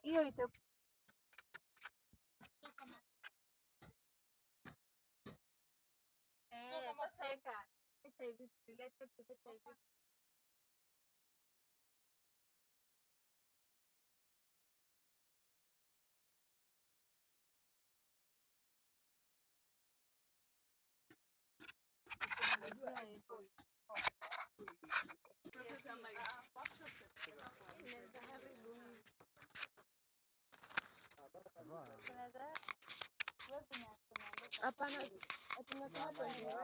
hiyo ita sasa eka hivi related to hivi. Hapana, tunasema tuendelee.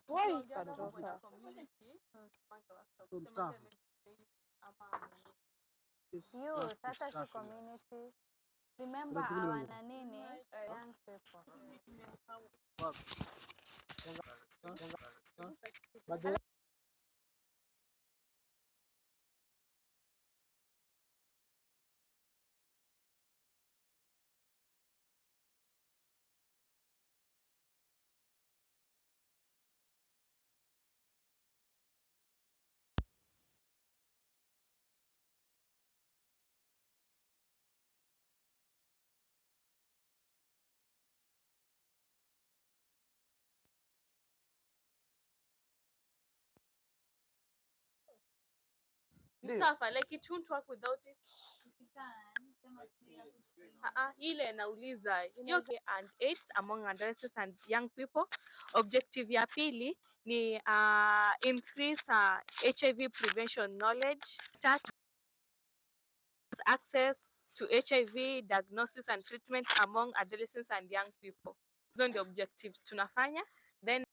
Why katoka? You sasa si community. Remember our nanini young people. Mustafa, like it won't work without it. Ile nauliza yoke and AIDS among adolescents and young people. Objective ya pili ni increase HIV prevention knowledge, start access to HIV diagnosis and treatment among adolescents and young people. Hizo ndio objectives tunafanya. Then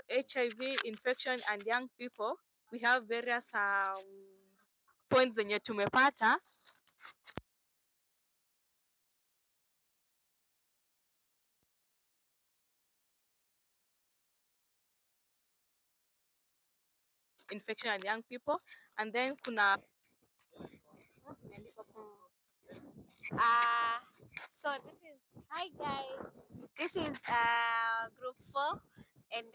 HIV infection and young people, we have various points zenye tumepata. Infection and young people, and then kuna so this is hi guys, this is group 4, and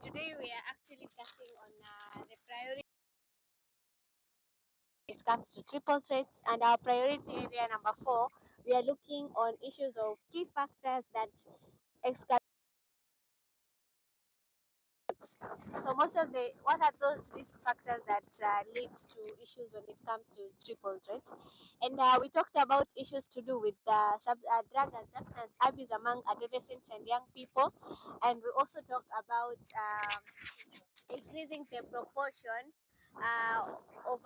today we are actually touching on the priority when it comes to triple threats, and our priority area number 4, we are looking on issues of key factors that escalate. So what are those risk factors that lead to issues when it comes to triple threats? And we talked about issues to do with drug and substance abuse among adolescents and young people, and we also talked about increasing the proportion of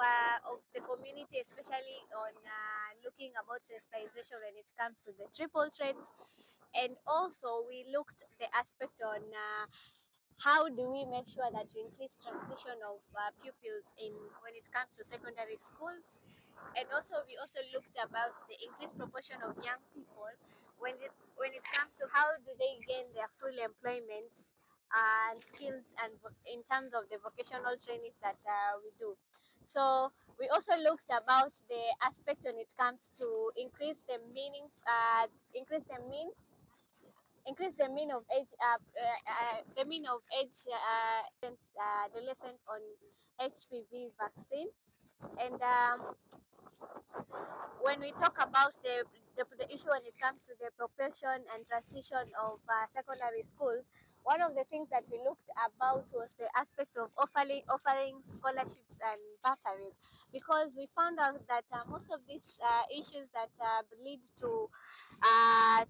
the community, especially on looking about sensitization when it comes to the triple threats. And also we looked the aspect on how do we make sure that we increase transition of pupils in when it comes to secondary schools. And also we also looked about the increased proportion of young people when it comes to how do they gain their full employment and skills, and in terms of the vocational trainings that we do. So we also looked about the aspect when it comes to increase the mean of age adolescent on HPV vaccine. And when we talk about the issue when it comes to the proportion and transition of secondary schools, one of the things that we looked about was the aspect of offering scholarships and bursaries, because we found out that most of these issues that lead to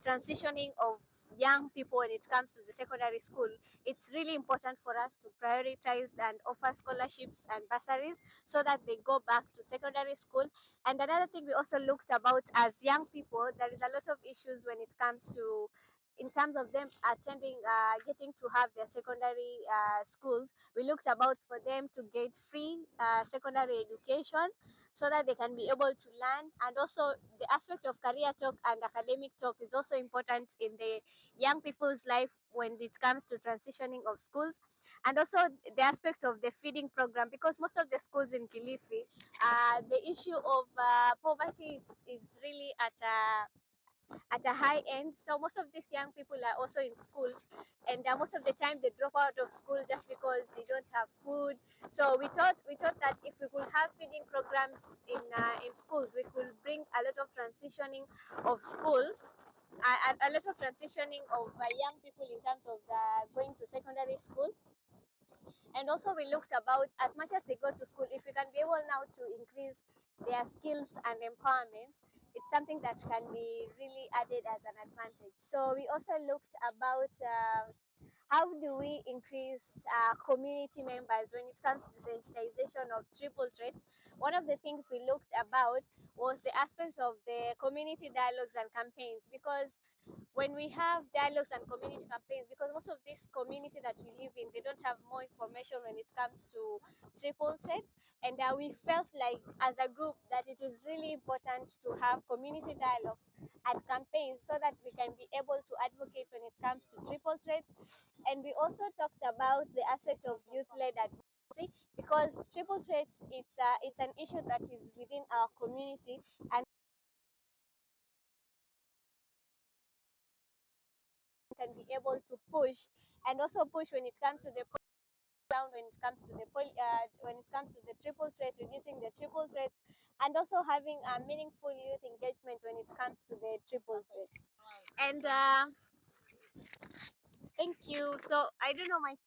transitioning of young people when it comes to the secondary school, it's really important for us to prioritize and offer scholarships and bursaries so that they go back to secondary school. And another thing we also looked about, as young people, there is a lot of issues when it comes to in terms of them getting to have their secondary schools. We looked about for them to get free secondary education so that they can be able to learn. And also the aspect of career talk and academic talk is also important in the young people's life when it comes to transitioning of schools. And also the aspect of the feeding program, because most of the schools in Kilifi, the issue of poverty is really at at a high end. So most of these young people are also in schools, and most of the time they drop out of school just because they don't have food. So we thought that if we could have feeding programs in schools, we could bring a lot of transitioning of schools, a lot of transitioning of young people in terms of going to secondary school. And also we looked about, as much as they go to school, if we can be able now to increase their skills and empowerment, it's something that can be really added as an advantage. So we also looked about how do we increase community members when it comes to sensitization of triple threats. One of the things we looked about was the aspect of the community dialogues and campaigns, because when we have dialogues and community campaigns, because most of this community that we live in, they don't have more information when it comes to triple threats. And we felt like as a group that it is really important to have community dialogues and campaigns so that we can be able to advocate when it comes to triple threats. And we also talked about the aspect of youth-led advocacy, because triple threats, it's an issue that is within our community, and can be able to push, and also push when it comes to the ground, when it comes to the when it comes to the triple threat, reducing the triple threat, and also having a meaningful youth engagement when it comes to the triple threat. And thank you. So I don't know my.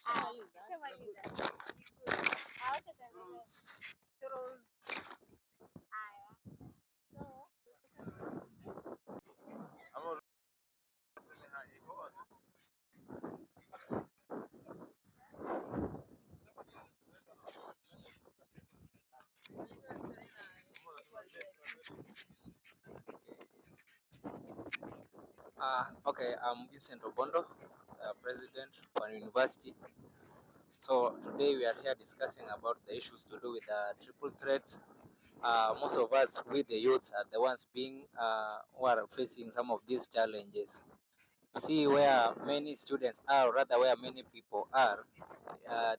Shamaliza. Wacha tuendelee. Haya. So Okay, I'm Vincent Obondo, President for University. So today we are here discussing about the issues to do with triple threats. Most of us, with the youths, are the ones who are facing some of these challenges. You see, where many students are, or rather where many people are,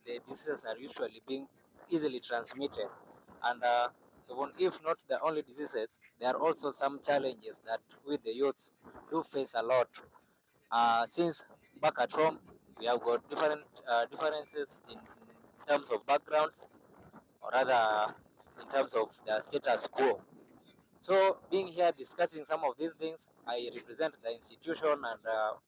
the diseases are usually being easily transmitted. And even if not the only diseases, there are also some challenges that with the youths do face a lot. Since back at home, we have got different differences in terms of backgrounds, or rather in terms of the status quo. So, being here discussing some of these things, I represent the institution and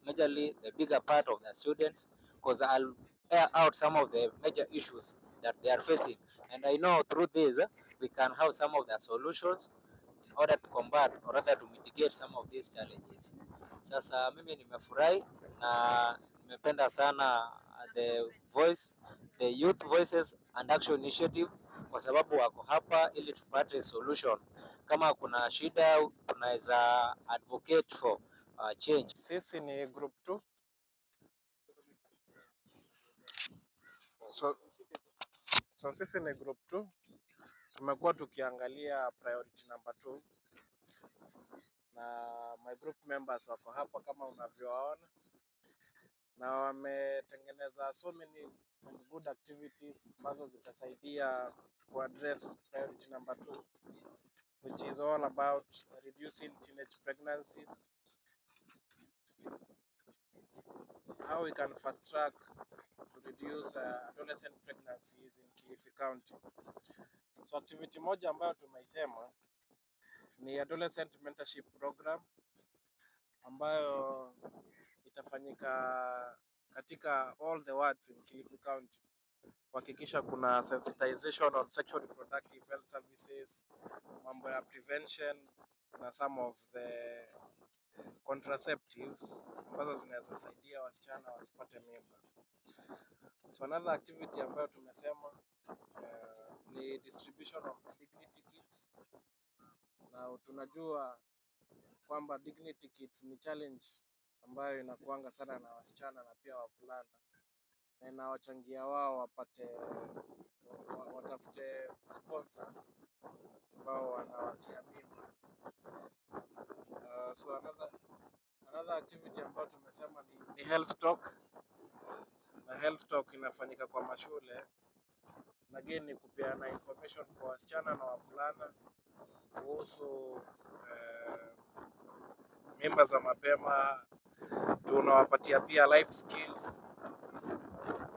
majorly the bigger part of the students, because I'll air out some of the major issues that they are facing. And I know through this, we can have some of the solutions in order to combat or rather to mitigate some of these challenges. Sasa mimi nimefurahi na nimependa sana the Youth Voices and Action Initiative, kwa sababu wako hapa ili tupate solution. Kama kuna shida tunaweza advocate for change. Sisi ni group 2. So sisi ni group 2. Tumekuwa tukiangalia priority number 2 na my group members wako hapa kama unavyowaona, na wametengeneza so many good activities ambazo zitasaidia kuaddress priority number 2, which is all about reducing teenage pregnancies, how we can fast track to reduce adolescent pregnancies in Kilifi County. So activity moja ambayo tumeisema ni Adolescent Mentorship Program ambayo itafanyika katika all the wards in Kilifi County, kuhakikisha kuna sensitization on sexual reproductive health services, mambo ya prevention na some of the contraceptives ambazo zinaweza saidia wasichana wasipate mimba. So another activity ambayo tumesema ni distribution of dignity kits, na tunajua kwamba dignity kits ni challenge ambayo inakuanga sana na wasichana na pia wavulana, na inawachangia wao watafute sponsors ambao wanawatia mimba. So another activity ambayo tumesema ni health talk, na health talk inafanyika kwa mashule again ni kupeana information kwa wasichana na wavulana kuhusu mimba za mapema. Tunawapatia pia life skills,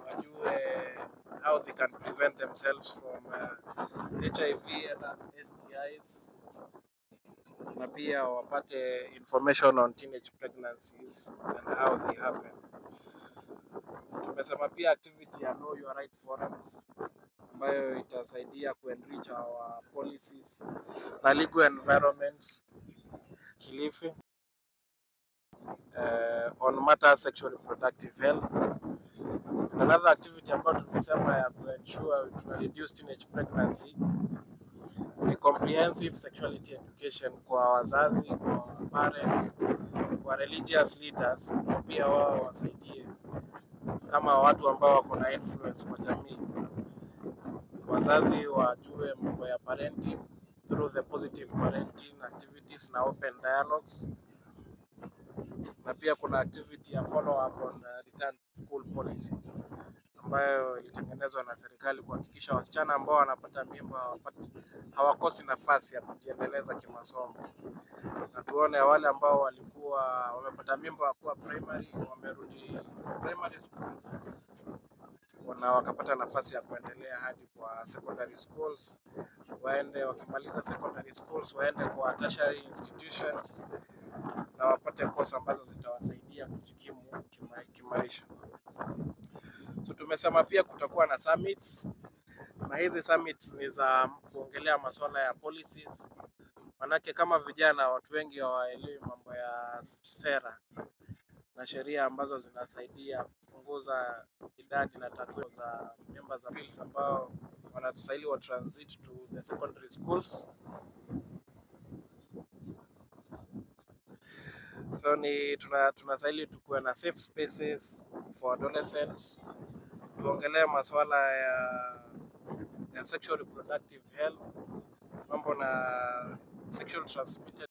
wajue how they can prevent themselves from HIV and STIs, na pia wapate information on teenage pregnancies and how they happen. Tumesema pia activity ya Know Your Right forums ambayo itasaidia kuenrich our policies na legal environment Kilifi on matters sexual reproductive health. Another activity ambayo tumesema ya kuensure tuna reduce teenage pregnancy ni comprehensive sexuality education kwa wazazi, kwa parents, kwa religious leaders, pia wao wasaidie kama watu ambao wako na influence kwa jamii. Wazazi wajue mambo ya parenting through the positive parenting activities na open dialogues, na pia kuna activity ya follow up on return to school policy ambayo ilitengenezwa na serikali kuhakikisha wasichana ambao wanapata mimba hawakosi nafasi ya kujiendeleza kimasomo, na tuone wale ambao walikuwa wamepata mimba wakuwa primary wamerudi primary school na wakapata nafasi ya kuendelea hadi kwa secondary schools, waende wakimaliza secondary schools waende kwa tertiary institutions na wapate course ambazo zitawasaidia kujikimu kimaisha. So tumesema pia kutakuwa na summits, na hizi summits ni za kuongelea masuala ya policies, manake kama vijana watu wengi hawaelewi mambo ya sera na sheria ambazo zinasaidia kupunguza idadi na takwimu za mimba za pills ambao wanastahili wa transit to the secondary schools. So ni tunastahili tukuwe na safe spaces for adolescents, tuongelee masuala ya sexual reproductive health, mambo na sexual transmitted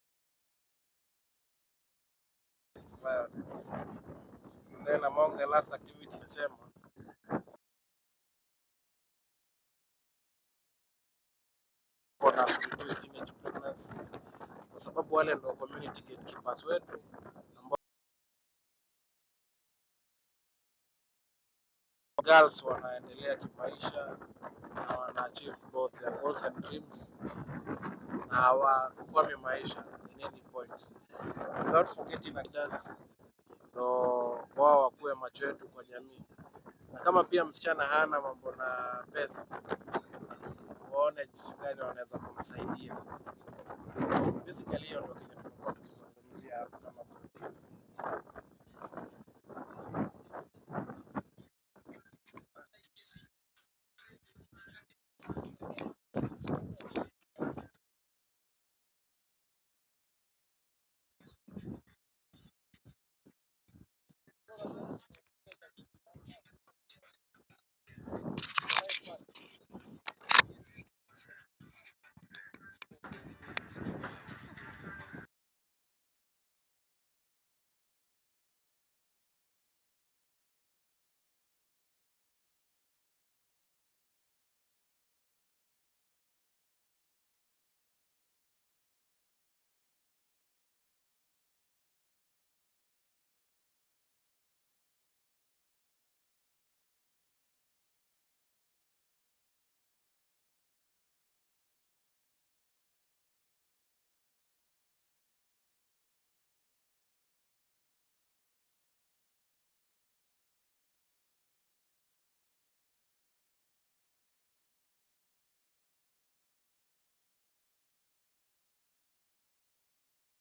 violence. And then among the last activities sema na reduce teenage pregnancies, kwa sababu wale ndio community gatekeepers wetu ambao girls wanaendelea kimaisha na wana achieve both their goals and dreams na hawakwami maisha in any point, without forgetting leaders ndo wao wakuwe macho yetu kwa jamii, na kama pia msichana hana mambo na pesa waone jinsi gani wanaweza kumsaidia. So basically hiyo ndio kile tumekuwa tukizungumzia hapa kama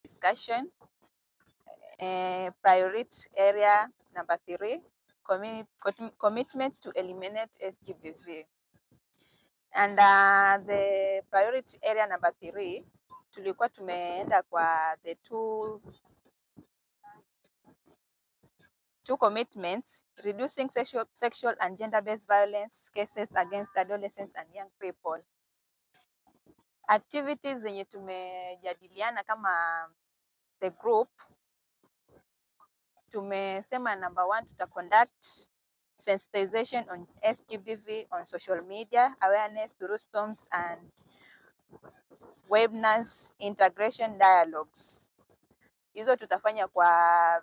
discussion. Priority area number 3, commitment to eliminate SGBV. And the priority area number 3 tulikuwa tumeenda kwa the two commitments: reducing sexual and gender-based violence cases against adolescents and young people. Activities zenye tumejadiliana kama the group, tumesema number 1 conduct sensitization on SGBV on social media, awareness through storms and webinars, integration dialogues. Hizo tutafanya kwa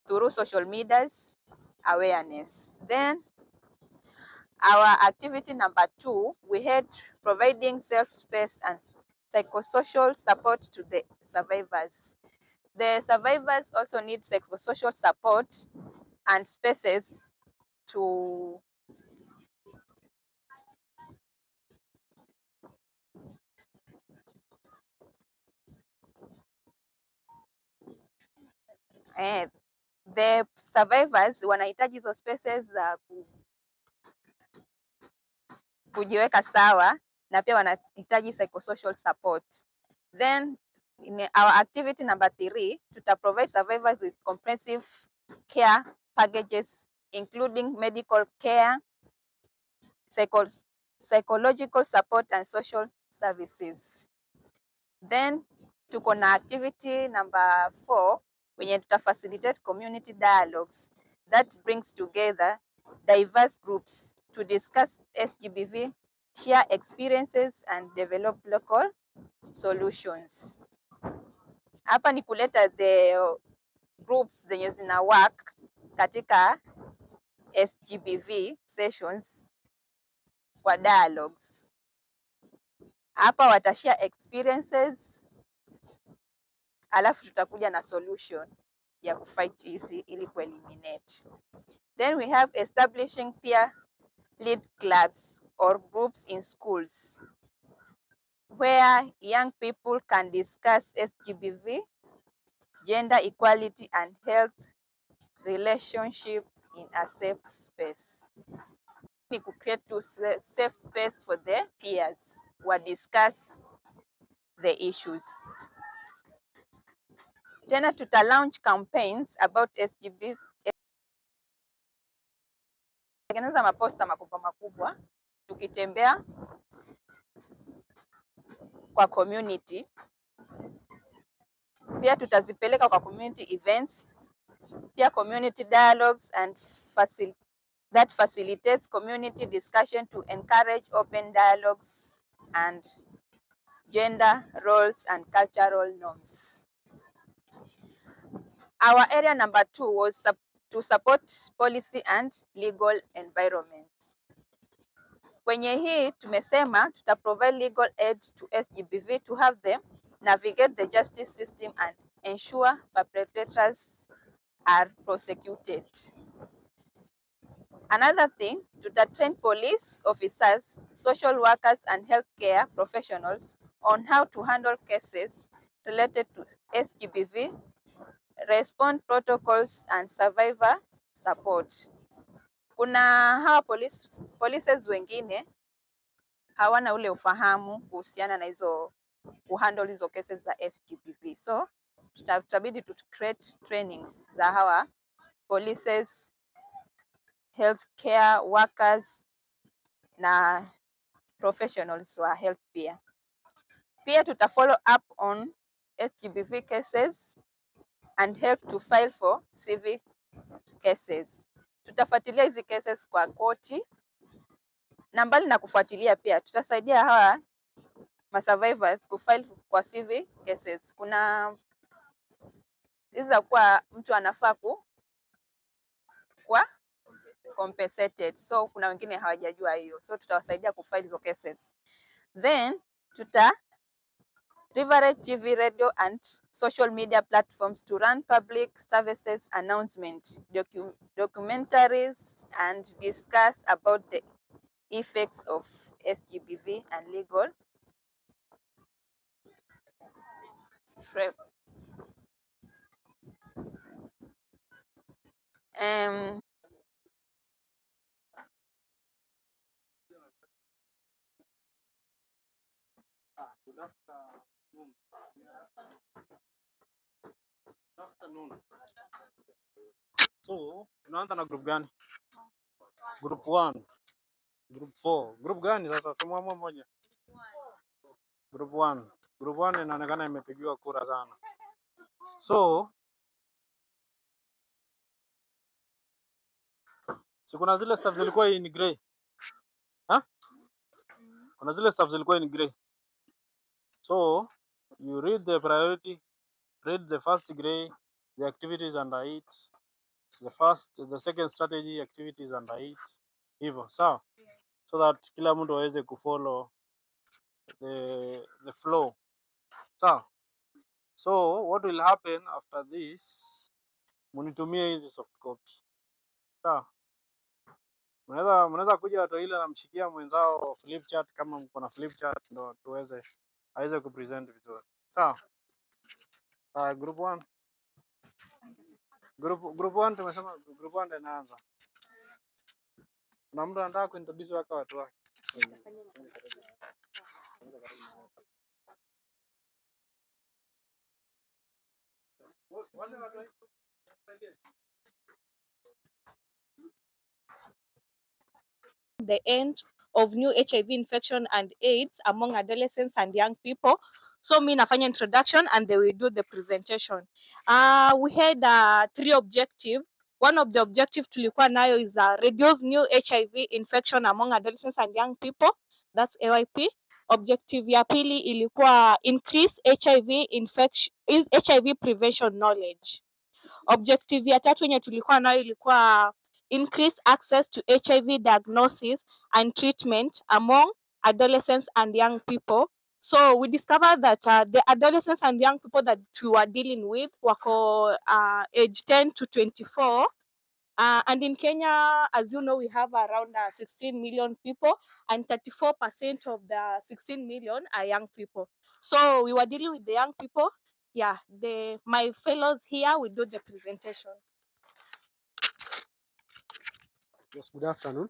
through social medias awareness. Then our activity number 2, we had providing safe space and psychosocial support to the survivors. The survivors also need psychosocial support and spaces to the survivors wanahitaji hizo spaces za kujiweka sawa na pia wanahitaji psychosocial support. Then in our activity number 3, tuta provide survivors with comprehensive care packages including medical care, psychological support and social services. Then tuko na activity number 4 wenye tuta facilitate community dialogues that brings together diverse groups to discuss SGBV, share experiences and develop local solutions. Hapa ni kuleta the groups zenye zina work katika SGBV sessions kwa dialogues. Hapa watashare experiences, alafu tutakuja na solution ya kufight hizi ili kueliminate. Then we have establishing peer lead clubs or groups in schools where young people can discuss SGBV, gender equality and health relationship in a safe space. Ni ku create to safe space for the peers wa discuss the issues. Tena tuta launch campaigns about SGBV, tengeneza maposta makubwa makubwa tukitembea kwa community. Pia tutazipeleka kwa community events, pia community dialogues and that facilitates community discussion to encourage open dialogues and gender roles and cultural norms. Our area number 2 was to support policy and legal environment. Kwenye hii tumesema tuta provide legal aid to SGBV to have them navigate the justice system and ensure perpetrators are prosecuted. Another thing, tuta train police officers, social workers and healthcare professionals on how to handle cases related to SGBV, respond protocols and survivor support. Kuna hawa polices wengine hawana ule ufahamu kuhusiana na hizo kuhandle hizo cases za SGBV. So tutabidi to create trainings za hawa polices, healthcare workers na professionals wa health pia. Pia tuta follow up on SGBV cases and help to file for civic cases. Tutafuatilia hizi cases kwa koti, na mbali na kufuatilia pia tutasaidia hawa survivors kufile kwa civic cases. Kuna hizi za kuwa mtu anafaa kwa compensated, so kuna wengine hawajajua hiyo, so tutawasaidia kufile hizo cases. Then tuta leverage TV, radio and social media platforms to run public services announcement, documentaries and discuss about the effects of SGBV and legal So, tunaanza na group gani? Group 1, group 4. Group gani sasa? Simuamua moja. Group 1. Group 1 inaonekana imepigiwa kura sana. So, Si kuna zile stuff zilikuwa in grey. Ha? Kuna zile stuff zilikuwa in grey. So you read the priority, read the first grey, the activities under it, the second strategy activities under it. Hivyo, sawa? So that kila mtu aweze kufollow the flow. Sawa? So what will happen after this? Munitumie hizi soft copy. Sawa? Mnaweza kuja watu ile namshikia mwenzao flip chart kama mko na flip chart ndo aweze kupresent vizuri. Sawa? Group 1. Group 1 tumesema group 1 inaanza. Na mtu anataka kuintroduce watu wake. The end of new HIV infection and AIDS among adolescents and young people. So mi nafanya introduction and they will do the presentation. We had 3 objectives. One of the objective tulikuwa nayo is reduce new HIV infection among adolescents and young people. That's AYP. Objective ya pili ilikuwa increase HIV prevention knowledge. Objective ya tatu yenye tulikuwa nayo ilikuwa increase access to HIV diagnosis and treatment among adolescents and young people. So we discovered that the adolescents and young people that we were dealing with wako age 10 to 24. And in Kenya, as you know, we have around 16 million people, and 34% of the 16 million are young people. So we were dealing with the young people. Yeah, my fellows here will do the presentation. Yes, good afternoon.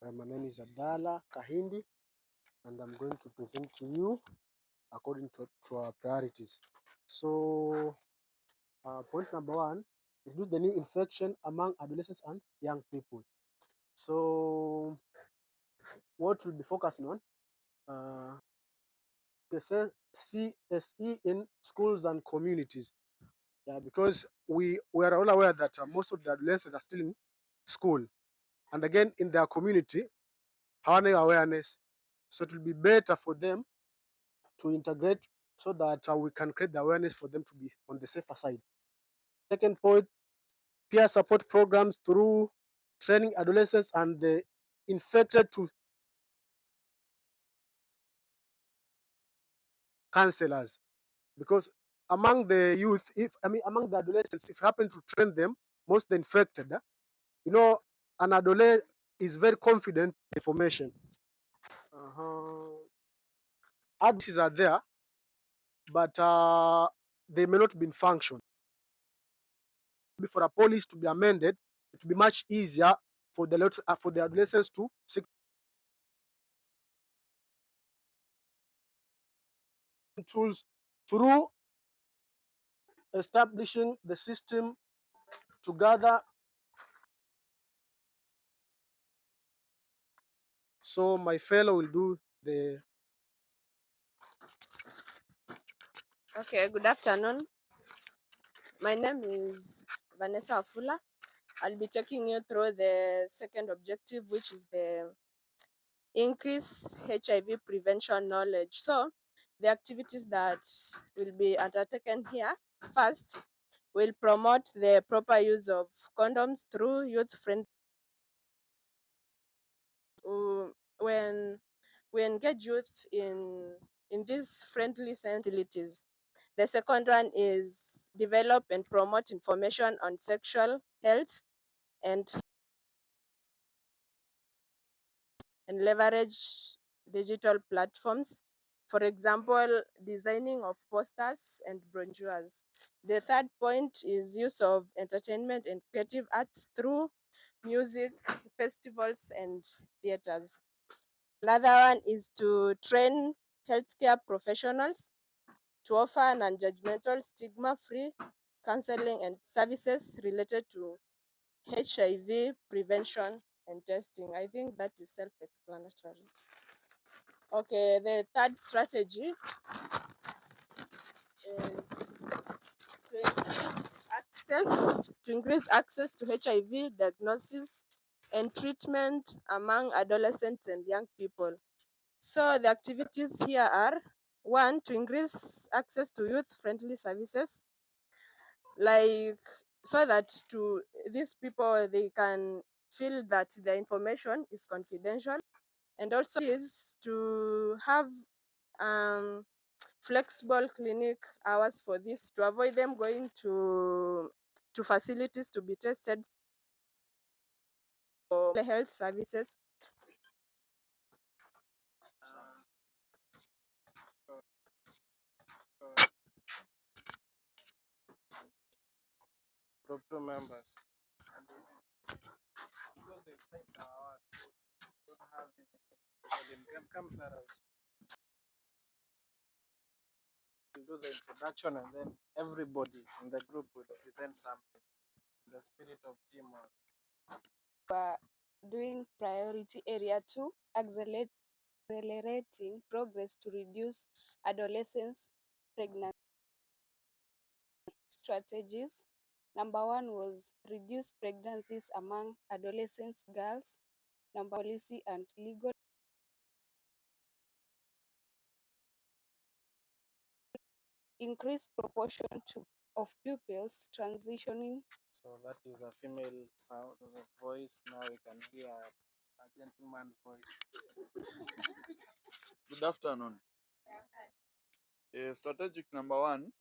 My name is Abdallah Kahindi, and I'm going to present to you according to our priorities. So, point number 1, reduce the new infection among adolescents and young people. So, what will be focusing on? The CSE in schools and communities. Yeah, because we are all aware that most of the adolescents are still in school, and again in their community, having awareness. So it will be better for them to integrate so that we can create the awareness for them to be on the safer side. Second point, peer support programs through training adolescents and the infected to counselors, because among the youth, among the adolescents, if you happen to train them, most the infected, an adolescent is very confident in information. Advices are there, but they may not be in function. For a policy to be amended, it will be much easier for the adolescents to seek tools through establishing the system to gather. So my fellow will do the. Okay, good afternoon. My name is Vanessa Afula. I'll be taking you through the second objective, which is the increase HIV prevention knowledge. So the activities that will be undertaken here, first, will promote the proper use of condoms through youth-friendly. When we engage youth in these friendly facilities. The second one is develop and promote information on sexual health and leverage digital platforms. For example, designing of posters and brochures. The third point is use of entertainment and creative arts through music, festivals, and theaters. Another one is to train healthcare professionals to offer non-judgmental, stigma-free counseling and services related to HIV prevention and testing. I think that is self-explanatory. Okay, the third strategy is to increase increase access to HIV diagnosis and treatment among adolescents and young people. So the activities here are: one, to increase access to youth-friendly services, like so that to these people they can feel that their information is confidential, and also is to have flexible clinic hours for this to avoid them going to facilities to be tested for health services. Group 2 members. Come, Sarah. We'll do the introduction and then everybody in the group will present something in the spirit of teamwork. Doing priority area 2, accelerating progress to reduce adolescents pregnancy strategies. Number 1 was reduce pregnancies among adolescents girls. Number policy and legal increase proportion of pupils transitioning. So that is a female sound voice. Now we can hear a gentleman voice. Good afternoon. Strategic number 1,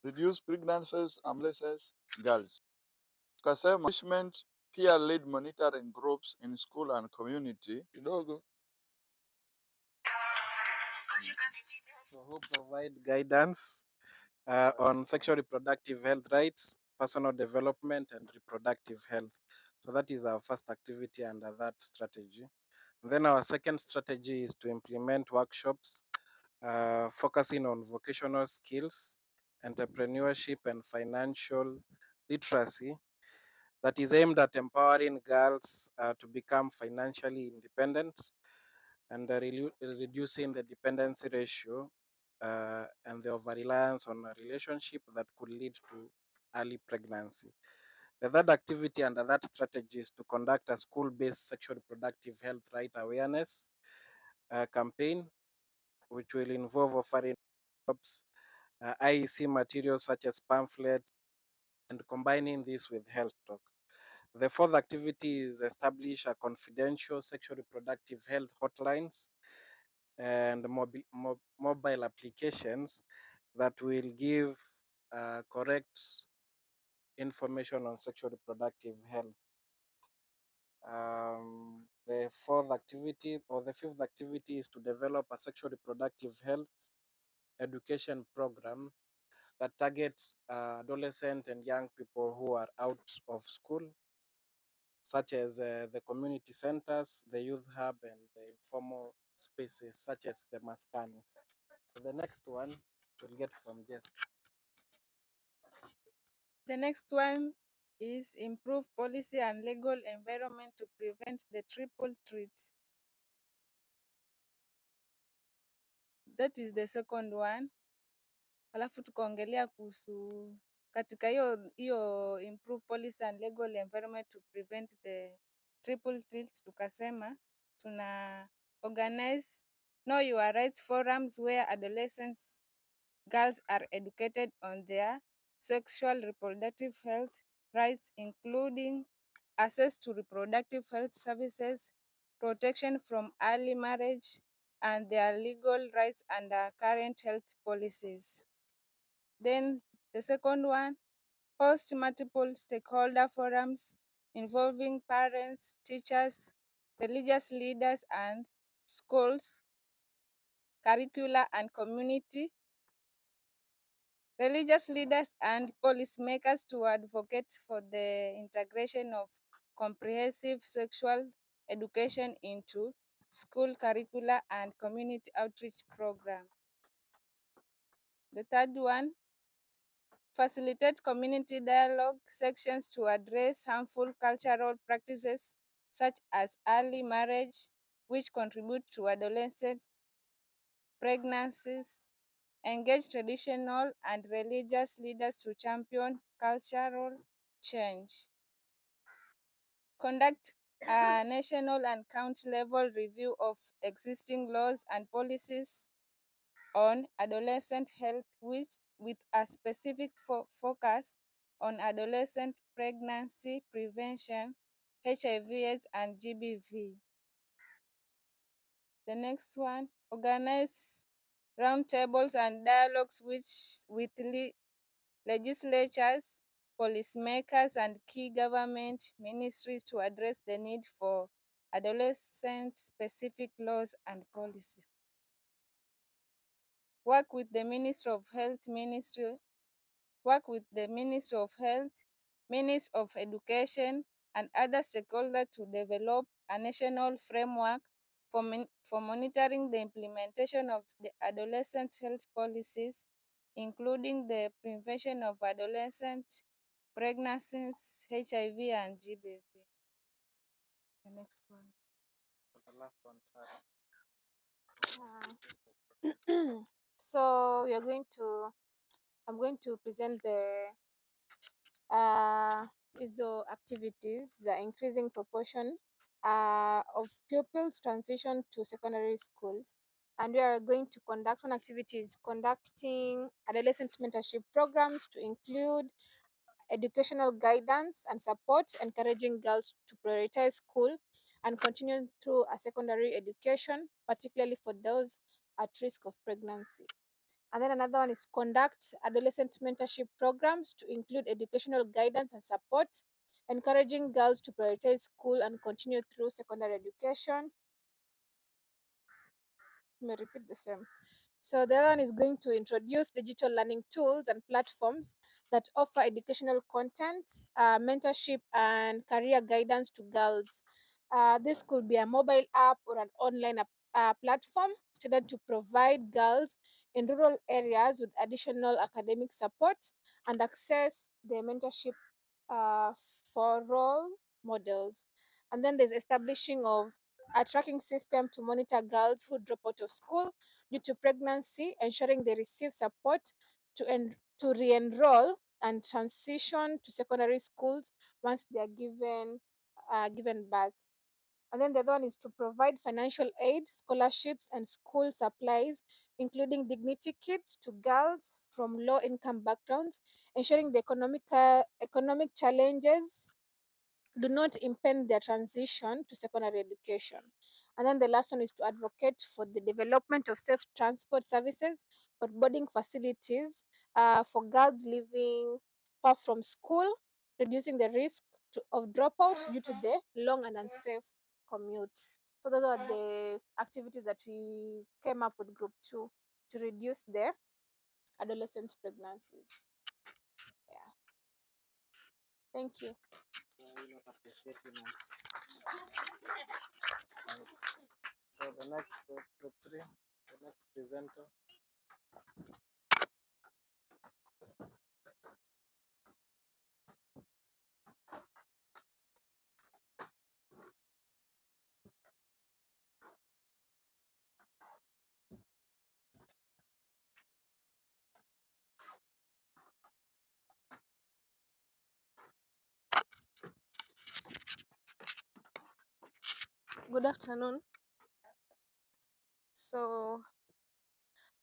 reduce pregnancies among girls. Tukasema management, peer-led monitoring groups in school and community. Kidogo. So who provide guidance on sexual reproductive health rights, personal development, and reproductive health. So that is our first activity under that strategy. And then our second strategy is to implement workshops focusing on vocational skills, entrepreneurship, and financial literacy that is aimed at empowering girls to become financially independent and reducing the dependency ratio and the over-reliance on a relationship that could lead to early pregnancy. The third activity under that strategy is to conduct a school-based sexual reproductive health right awareness campaign, which will involve offering IEC materials such as pamphlets and combining this with health talk. The fourth activity is establish a confidential sexual reproductive health hotlines and mobile applications that will give correct information on sexual reproductive health. The fourth activity or the fifth activity is to develop a sexual reproductive health education program that targets adolescent and young people who are out of school, such as the community centers, the youth hub, and the informal spaces such as the maskanis. So the next one we'll get from Jess. The next one is improve policy and legal environment to prevent the triple threat. That is the second one. Alafu tukaongelea kuhusu katika hiyo improve policy and legal environment to prevent the triple threat, tukasema tuna organize know your rights forums where adolescents girls are educated on their sexual reproductive health rights, including access to reproductive health services, protection from early marriage, and their legal rights under current health policies. Then the second one, host multiple stakeholder forums involving parents, teachers, religious leaders, and schools, curricula, and community religious leaders and policymakers to advocate for the integration of comprehensive sexual education into school curricula and community outreach program. The third one, facilitate community dialogue sections to address harmful cultural practices such as early marriage, which contribute to adolescent pregnancies engage traditional and religious leaders to champion cultural change, conduct a national and county level review of existing laws and policies on adolescent health with a specific focus on adolescent pregnancy prevention, HIV/AIDS and GBV. The next one, organize roundtables and dialogues with legislatures, policymakers and key government ministries to address the need for adolescent-specific laws and policies. Work with the Ministry of Health, Ministry of Education, and other stakeholders to develop a national framework for monitoring the implementation of the adolescent health policies, including the prevention of adolescent pregnancies, HIV, and GBV. The next one. The last one, Sarah. So I'm going to present the ISO activities, the increasing proportion of pupils transition to secondary schools. And we are going to conduct one activity is conducting adolescent mentorship programs to include educational guidance and support, encouraging girls to prioritize school and continue through a secondary education, particularly for those at risk of pregnancy. And then another one is conduct adolescent mentorship programs to include educational guidance and support, encouraging girls to prioritize school and continue through secondary education. Let me repeat the same. So the other one is going to introduce digital learning tools and platforms that offer educational content, mentorship, and career guidance to girls. This could be a mobile app or an online platform intended to provide girls in rural areas with additional academic support and access the mentorship for role models. And then there's establishing of a tracking system to monitor girls who drop out of school due to pregnancy, ensuring they receive support to re-enroll and transition to secondary schools once they are given birth. And then the other one is to provide financial aid, scholarships, and school supplies, including dignity kits to girls from low-income backgrounds, ensuring the economic challenges do not impede their transition to secondary education. And then the last one is to advocate for the development of safe transport services or boarding facilities for girls living far from school, reducing the risk of dropouts due to the long and unsafe commutes. So those are the activities that we came up with group 2 to reduce the adolescent pregnancies. Yeah. Thank you. Why not appreciating us? So the next group 3, the next presenter. Good afternoon. So,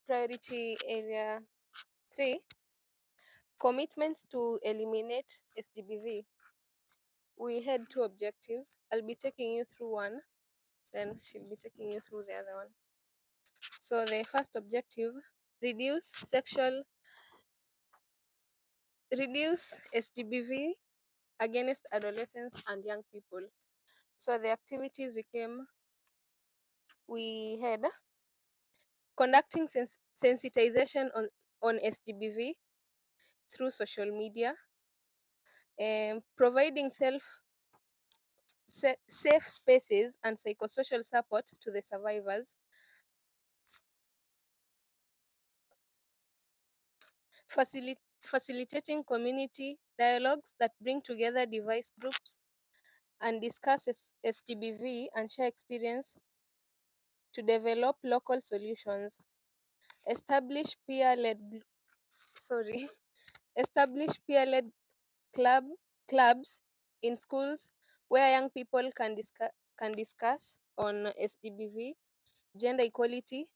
priority area 3, commitments to eliminate SDBV. We had 2 objectives. I'll be taking you through one, then she'll be taking you through the other one. So, the first objective, reduce SDBV against adolescents and young people. So, the activities we had conducting sensitization on SDBV through social media, and providing safe spaces and psychosocial support to the survivors, facilitating community dialogues that bring together device groups and discuss SDBV and share experience to develop local solutions. establish peer-led sorry establish peer-led club clubs in schools where young people can discuss on SDBV, gender equality,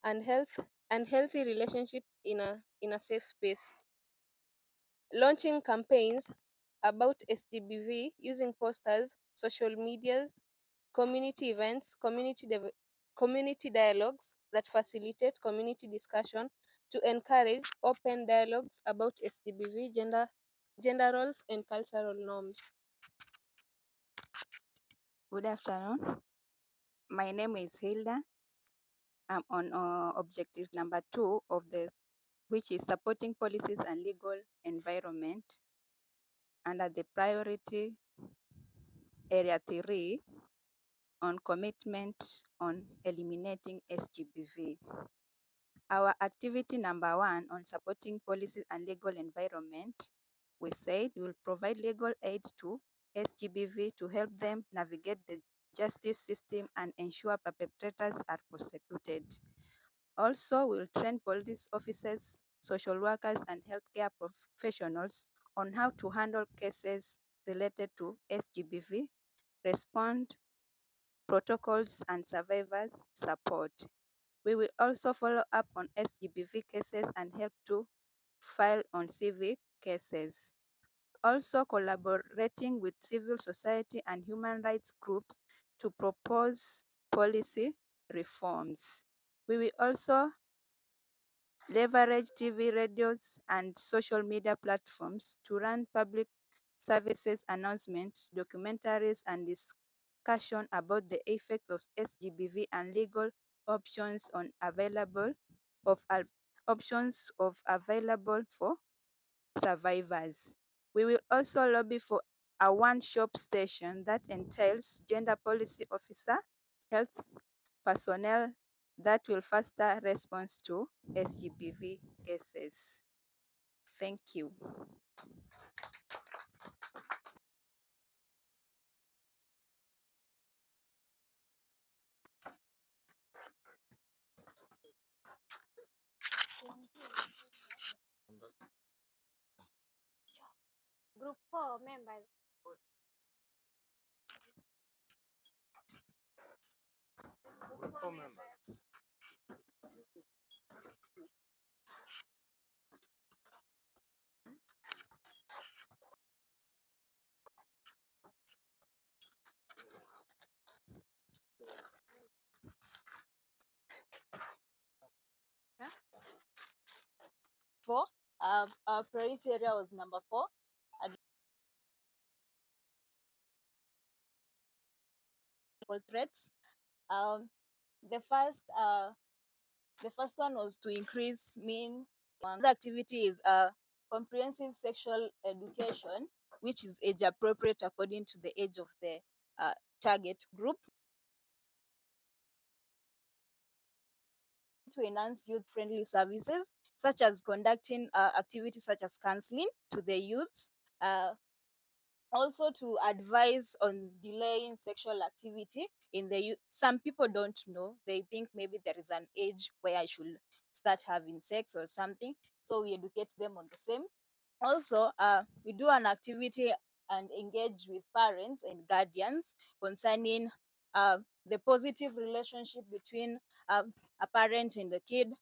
and healthy relationship in a safe space. Launching campaigns about SDBV using posters, social media, community events, community dialogues that facilitate community discussion to encourage open dialogues about SDBV, gender roles, and cultural norms. Good afternoon. My name is Hilda. I'm on objective number 2 of the which is supporting policies and legal environment under the priority area 3 on commitment on eliminating SGBV. Our activity number 1 on supporting policies and legal environment, we said we will provide legal aid to SGBV to help them navigate the justice system and ensure perpetrators are prosecuted. Also, we will train police officers, social workers, and healthcare professionals on how to handle cases related to SGBV, respond protocols, and survivors support. We will also follow up on SGBV cases and help to file on civic cases. Also collaborating with civil society and human rights groups to propose policy reforms. We will also leverage TV, radios, and social media platforms to run public services announcements, documentaries, and discussion about the effects of SGBV and legal options on options available for survivors. We will also lobby for a one-stop station that entails gender policy officer, health personnel that will faster response to SGBV cases. Thank you. Group 4 members. Group 4 members. Four. Our priority area was number 4. Threats. Um, the first one was to increase mean. The activity is comprehensive sexual education, which is age appropriate according to the age of the target group. To enhance youth-friendly services, such as conducting activities such as counseling to the youths. Also to advise on delaying sexual activity in the youth. Some people don't know. They think maybe there is an age where I should start having sex or something. So we educate them on the same. Also, we do an activity and engage with parents and guardians concerning the positive relationship between a parent and the kid.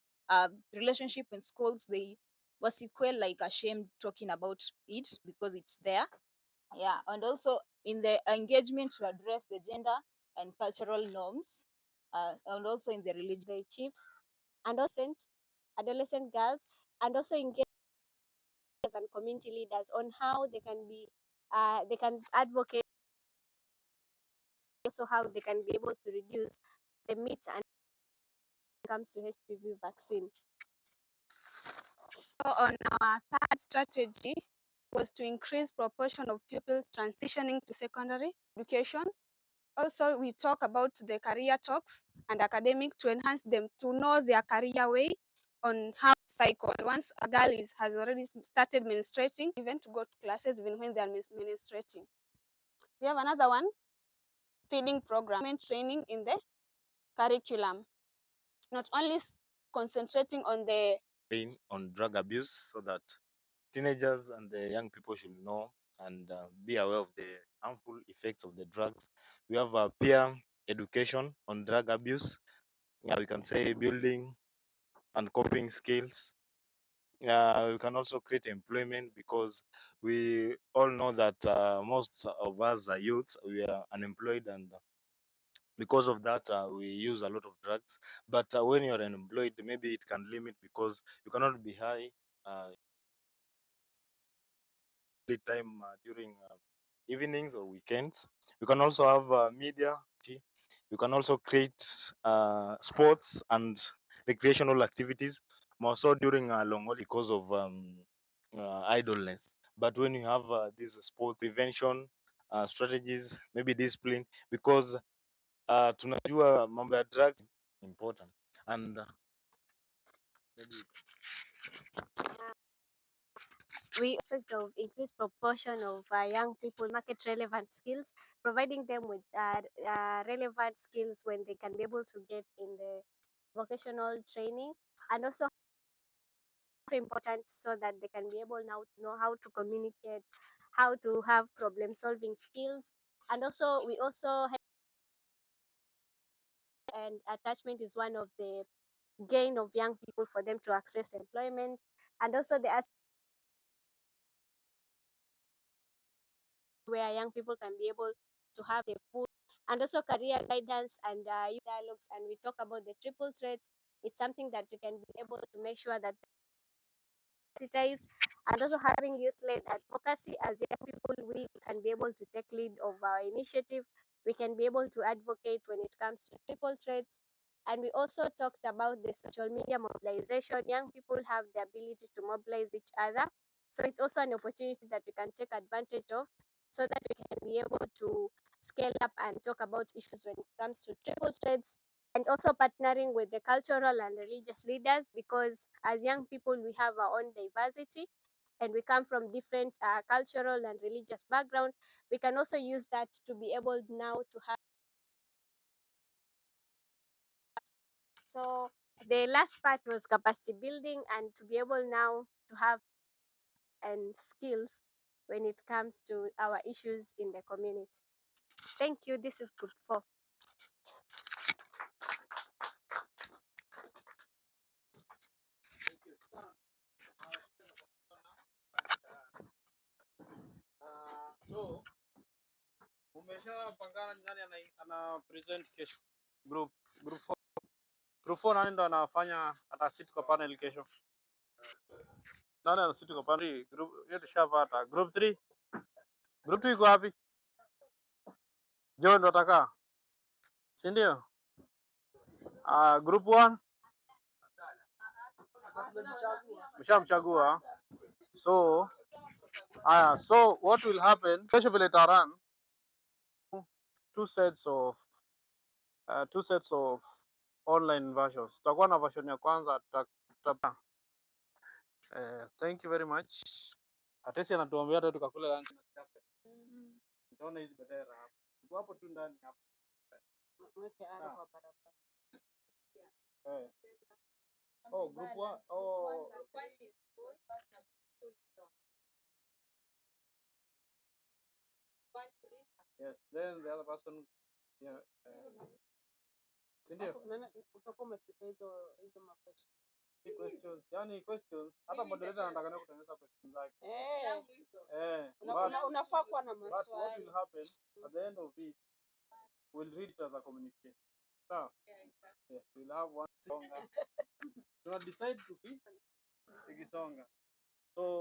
Relationship in schools, they was equal, like ashamed talking about it because it's there. Yeah, and also in the engagement to address the gender and cultural norms, and also in the religious Chiefs and adolescent girls, and also engage and community leaders on how they can advocate, also how they can be able to reduce the myths and comes to HPV vaccine. So on our third strategy was to increase proportion of pupils transitioning to secondary education. Also, we talk about the career talks and academic to enhance them to know their career way on how to cycle. Once a girl has already started menstruating, even to go to classes even when they are menstruating. We have another one, feeding program, training in the curriculum. Not only concentrating on the on drug abuse so that teenagers and the young people should know and be aware of the harmful effects of the drugs. We have peer education on drug abuse. Yeah, we can say building and coping skills. We can also create employment because we all know that most of us are youths, we are unemployed, and because of that, we use a lot of drugs. But when you're unemployed, maybe it can limit because you cannot be high. Time during evenings or weekends. You can also have media. You can also create sports and recreational activities, more so during long holiday because of idleness. But when you have this sport prevention strategies, maybe discipline, because tunajua mambo ya drugs important and maybe we expect of increased proportion of young people market relevant skills, providing them with relevant skills when they can be able to get in the vocational training, and also important so that they can be able now to know how to communicate, how to have problem solving skills, and also we also and attachment is one of the gain of young people for them to access employment, and also the where young people can be able to have a full and also career guidance and youth dialogues, and we talk about the triple threat. It's something that we can be able to make sure that sensitize, and also having youth-led advocacy as young people we can be able to take lead of our initiative. We can be able to advocate when it comes to triple threats, and we also talked about the social media mobilization. Young people have the ability to mobilize each other, so it's also an opportunity that we can take advantage of so that we can be able to scale up and talk about issues when it comes to triple threats, and also partnering with the cultural and religious leaders, because as young people we have our own diversity and we come from different cultural and religious background. We can also use that to be able now to have. So the last part was capacity building and to be able now to have and skills when it comes to our issues in the community. Thank you. This is group 4. So umeshapangana ni nani ana present kesho? Group 4. Group 4 nani ndo anafanya atasit kwa panel kesho? Nani anasit kwa panel? Group hiyo tushapata. Group 3. Group 2 iko wapi? John ndo atakaa. Si ndio? Group 1 mshamchagua. So so what will happen? Kesho vile taran two sets of online versions. Tutakuwa na version ya kwanza thank you very much. Atesi anatuambia hata tukakula lunch. Nitaona hizi bendera hapa. Tuko hapo tu ndani hapa. Weke arrow kwa barabara. Oh, group 1. Oh. Yes, then the other person yeah, ndio utakuwa umepiga hizo questions. Yani questions hata moderator anataka kutengeneza questions zake. Unafaa kuwa na maswali. But what will happen at the end of it, we'll read it as a communication. So, yes, we'll have one song. Tuna decide to be ikisonga. So